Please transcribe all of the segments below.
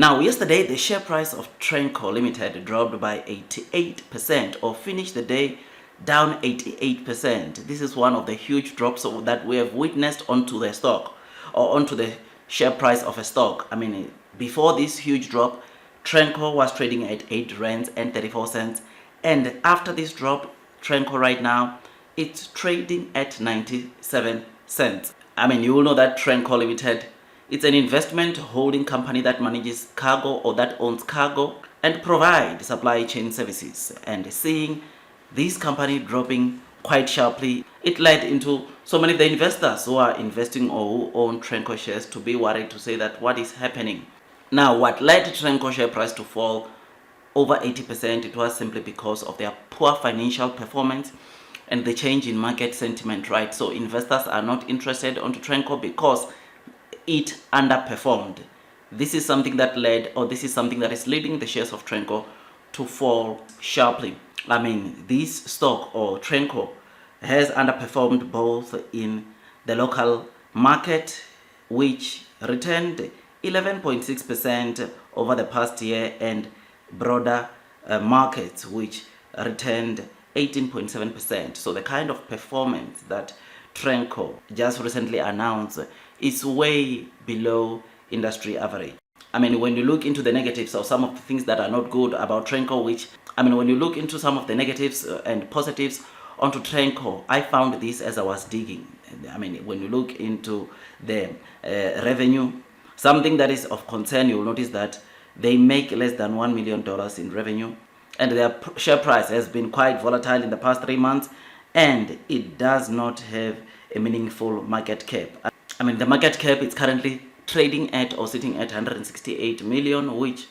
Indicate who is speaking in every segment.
Speaker 1: Now, yesterday, the share price of Trencor Limited dropped by 88% or finished the day down 88%. This is one of the huge drops that we have witnessed onto the stock or onto the share price of a stock. I mean, before this huge drop, Trencor was trading at 8 rands and 34 cents. And after this drop, Trencor right now, it's trading at 97 cents. I mean, you will know that Trencor Limited, it's an investment holding company that manages cargo or that owns cargo and provide supply chain services. And seeing this company dropping quite sharply, it led into so many of the investors who are investing or who own Trencor shares to be worried to say that what is happening. Now, what led Trencor share price to fall over 80%, it was simply because of their poor financial performance and the change in market sentiment, right? So investors are not interested onto Trencor because it underperformed. This is something that led, or this is something that is leading the shares of Trencor to fall sharply. I mean, this stock or Trencor has underperformed both in the local market, which returned 11.6% over the past year, and broader markets, which returned 18.7%. So the kind of performance that Trencor just recently announced is way below industry average. I mean, when you look into the negatives or some of the things that are not good about Trencor, when you look into some of the negatives and positives onto Trencor, I found this as I was digging. I mean, when you look into the revenue, something that is of concern, you'll notice that they make less than $1 million in revenue, and their share price has been quite volatile in the past 3 months, and it does not have a meaningful market cap. I mean, the market cap is currently trading at or sitting at 168 million, which,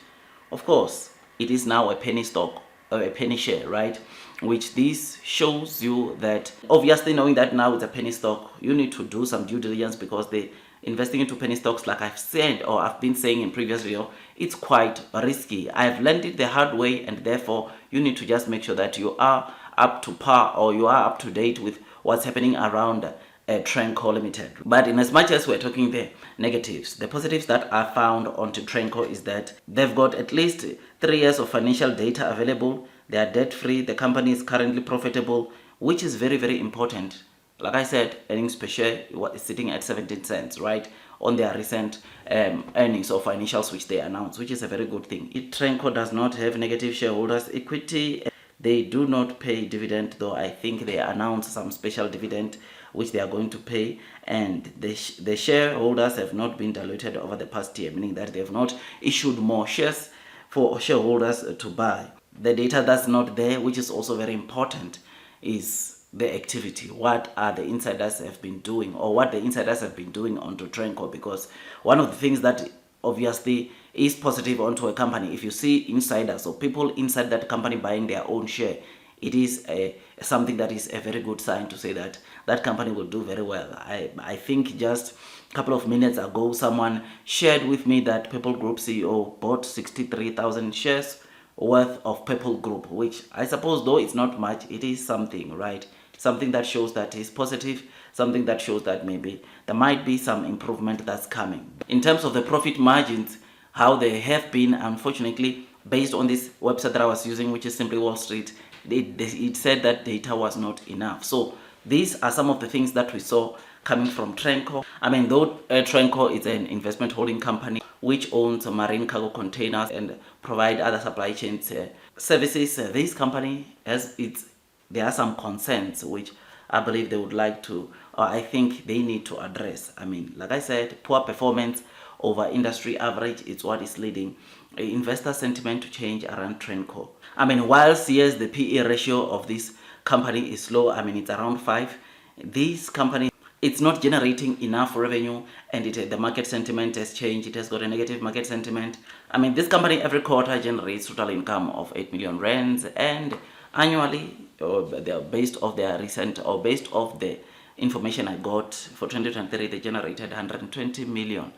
Speaker 1: of course, it is now a penny stock or a penny share, right? Which this shows you that, obviously, knowing that now it's a penny stock, you need to do some due diligence, because the investing into penny stocks, like I've said or I've been saying in previous video, it's quite risky. I've learned it the hard way, and therefore you need to just make sure that you are up to par or you are up to date with what's happening around Trencor Limited. But in as much as we're talking the negatives, the positives that are found onto Trencor is that they've got at least 3 years of financial data available. They are debt free. The company is currently profitable, which is very, very important. Like I said, earnings per share is sitting at 17 cents, right, on their recent earnings or financials which they announced, which is a very good thing. Trencor does not have negative shareholders equity. They do not pay dividend, though I think they announced some special dividend which they are going to pay, and the shareholders have not been diluted over the past year, meaning that they have not issued more shares for shareholders to buy. The data that's not there, which is also very important, is the activity. What are the insiders have been doing, or what the insiders have been doing onto Trencor? Because one of the things that obviously is positive onto a company, if you see insiders or people inside that company buying their own share, it is something that is a very good sign to say that that company will do very well. I think just a couple of minutes ago, someone shared with me that Purple Group CEO bought 63,000 shares worth of Purple Group, which I suppose, though it's not much, it is something, right? Something that shows that is positive, something that shows that maybe there might be some improvement that's coming. In terms of the profit margins, how they have been, unfortunately, based on this website that I was using, which is Simply Wall Street, it said that data was not enough. So these are some of the things that we saw coming from Trencor. I mean, though Trencor is an investment holding company which owns marine cargo containers and provide other supply chain services, this company there are some concerns which I believe they would like to, or I think they need to address. I mean, like I said, poor performance over industry average is what is leading investor sentiment to change around Trencor. I mean, whilst yes, the PE ratio of this company is low, I mean, it's around 5. This company, it's not generating enough revenue, and the market sentiment has changed. It has got a negative market sentiment. I mean, this company every quarter generates total income of 8 million rands, and annually, based off the information I got for 2023, they generated 120 million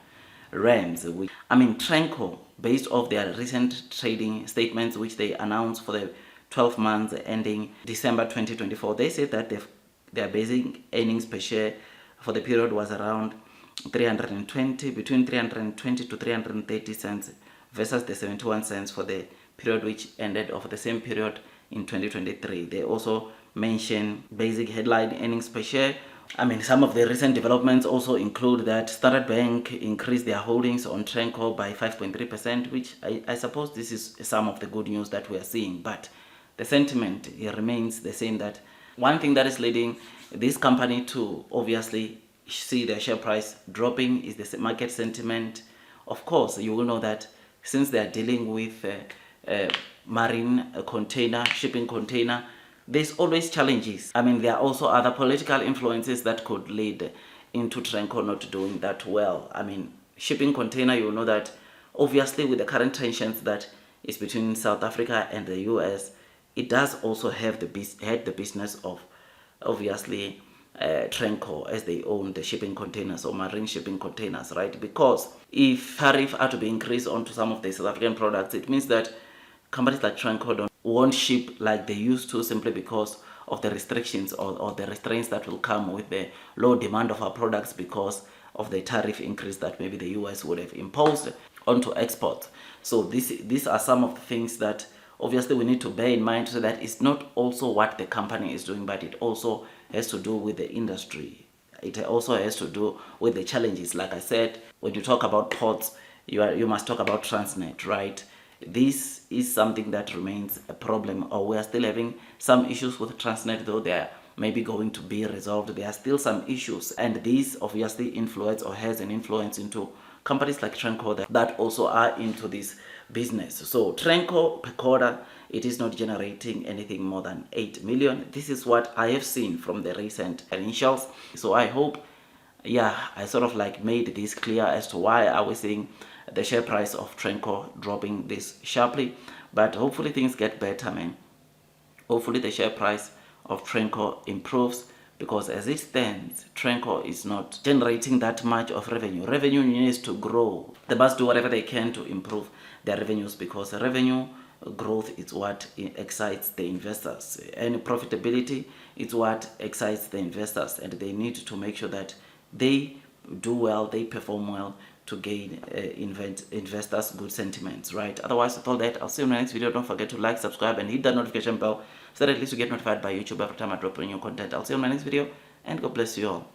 Speaker 1: rands. I mean, Trencor, based off their recent trading statements which they announced for the 12 months ending December 2024, they said that their basic earnings per share for the period was around between 320 to 330 cents versus the 71 cents for the period which ended of the same period in 2023. They also mention basic headline earnings per share. I mean, some of the recent developments also include that Standard Bank increased their holdings on Trencor by 5.3%, which I suppose this is some of the good news that we are seeing. But the sentiment remains the same, that one thing that is leading this company to obviously see their share price dropping is the market sentiment. Of course, you will know that since they are dealing with marine container, shipping container, there's always challenges. I mean, there are also other political influences that could lead into Trencor not doing that well. I mean, shipping container, you know that obviously with the current tensions that is between South Africa and the US, it does also have the business of obviously Trencor, as they own the shipping containers or marine shipping containers, right? Because if tariffs are to be increased onto some of the South African products, it means that companies like Trencor won't ship like they used to, simply because of the restrictions or the restraints that will come with the low demand of our products because of the tariff increase that maybe the US would have imposed onto exports. So these are some of the things that obviously we need to bear in mind, so that it's not also what the company is doing, but it also has to do with the industry. It also has to do with the challenges. Like I said, when you talk about ports, you must talk about Transnet, right? This is something that remains a problem, or we are still having some issues with Transnet, though they are maybe going to be resolved. There are still some issues, and these obviously influence or has an influence into companies like Trencor that also are into this business. So Trencor per quarter, it is not generating anything more than 8 million. This is what I have seen from the recent initials. So I hope, I sort of like made this clear as to why I was seeing the share price of Trencor dropping this sharply. But hopefully things get better, man. Hopefully the share price of Trencor improves, because as it stands, Trencor is not generating that much of revenue. Revenue needs to grow. They must do whatever they can to improve their revenues, because revenue growth is what excites the investors, and profitability is what excites the investors, and they need to make sure that they do well, they perform well, to gain investors good sentiments, right? Otherwise, with all that, I'll see you in the next video. Don't forget to like, subscribe, and hit that notification bell so that at least you get notified by YouTube every time I drop a new content. I'll see you in my next video, and God bless you all.